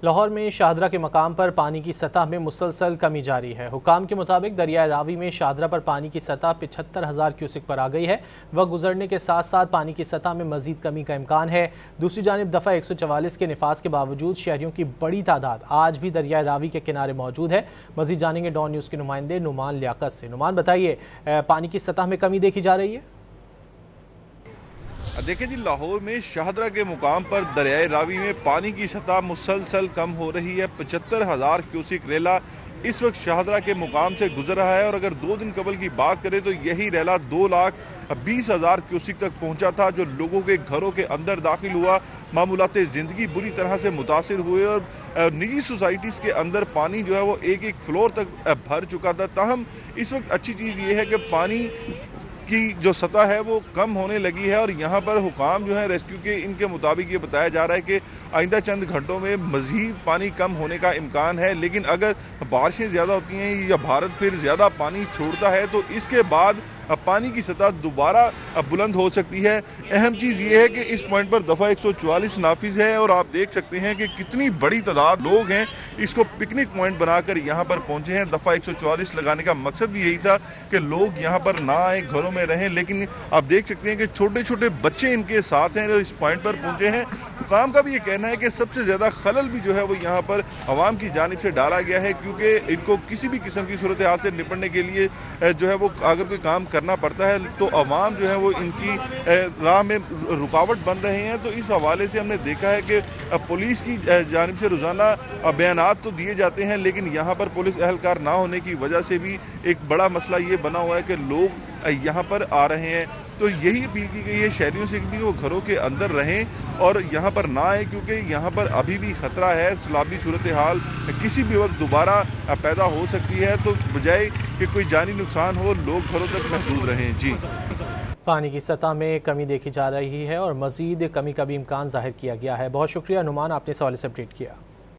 लाहौर में शाहदरा के मकाम पर पानी की सतह में मुसलसल कमी जारी है। हुकाम के मुताबिक दरिया रावी में शाहदरा पर पानी की सतह 75,000 क्यूसिक पर आ गई है। वक्त गुजरने के साथ साथ पानी की सतह में मजीद कमी का इम्कान है। दूसरी जानिब दफ़ा 144 के निफाज के बावजूद शहरियों की बड़ी तादाद आज भी दरिया रावी के किनारे मौजूद है। मजीद जानेंगे डॉन न्यूज़ के नुमाइंदे नुमान लियाकत से। नुमान, बताइए, पानी की सतह में कमी देखी जा रही है? देखिए जी, लाहौर में शाहदरा के मुकाम पर दरियाए रावी में पानी की सतह मुसलसल कम हो रही है। 75,000 क्यूसिक रेला इस वक्त शाहदरा के मुकाम से गुजर रहा है और अगर 2 दिन कबल की बात करें तो यही रेला 2,20,000 क्यूसिक तक पहुंचा था, जो लोगों के घरों के अंदर दाखिल हुआ। मामूलात ज़िंदगी बुरी तरह से मुतासिर हुए और निजी सोसाइटीज़ के अंदर पानी जो है वो एक एक फ्लोर तक भर चुका था। ताहम इस वक्त अच्छी चीज़ ये है कि पानी की जो सतह है वो कम होने लगी है और यहाँ पर हुकाम जो है रेस्क्यू के इनके मुताबिक ये बताया जा रहा है कि आइंदा चंद घंटों में मज़ीद पानी कम होने का इम्कान है। लेकिन अगर बारिशें ज़्यादा होती हैं या भारत फिर ज़्यादा पानी छोड़ता है तो इसके बाद पानी की सतह दोबारा बुलंद हो सकती है। अहम चीज़ ये है कि इस पॉइंट पर दफ़ा 144 नाफिज है और आप देख सकते हैं कि कितनी बड़ी तादाद लोग हैं इसको पिकनिक पॉइंट बनाकर यहाँ पर पहुँचे हैं। दफ़ा 144 लगाने का मकसद भी यही था कि लोग यहाँ पर ना आए, घरों में रहें। लेकिन आप देख सकते हैं कि छोटे छोटे बच्चे इनके साथ हैं जो इस पॉइंट पर पहुँचे हैं। हुकाम का भी ये कहना है कि सबसे ज़्यादा खलल भी जो है वो यहाँ पर आवाम की जानिब से डाला गया है, क्योंकि इनको किसी भी किस्म की सूरत हाल से निपटने के लिए जो है वो अगर कोई काम करना पड़ता है तो अवाम जो है वो इनकी राह में रुकावट बन रहे हैं। तो इस हवाले से हमने देखा है कि पुलिस की जानिब से रोज़ाना बयानात तो दिए जाते हैं, लेकिन यहाँ पर पुलिस अहलकार ना होने की वजह से भी एक बड़ा मसला ये बना हुआ है कि लोग यहाँ पर आ रहे हैं। तो यही अपील की गई है शहरियों से भी वो घरों के अंदर रहें और यहाँ पर ना आए, क्योंकि यहाँ पर अभी भी ख़तरा है। सैलाबी सूरत हाल किसी भी वक्त दोबारा पैदा हो सकती है, तो बजाय कि कोई जानी नुकसान हो लोग घरों तक महदूद रहें। जी, पानी की सतह में कमी देखी जा रही है और मज़ीद कमी का भी इम्कान जाहिर किया गया है। बहुत शुक्रिया नुमान, आपने इस हवाले से अपडेट किया।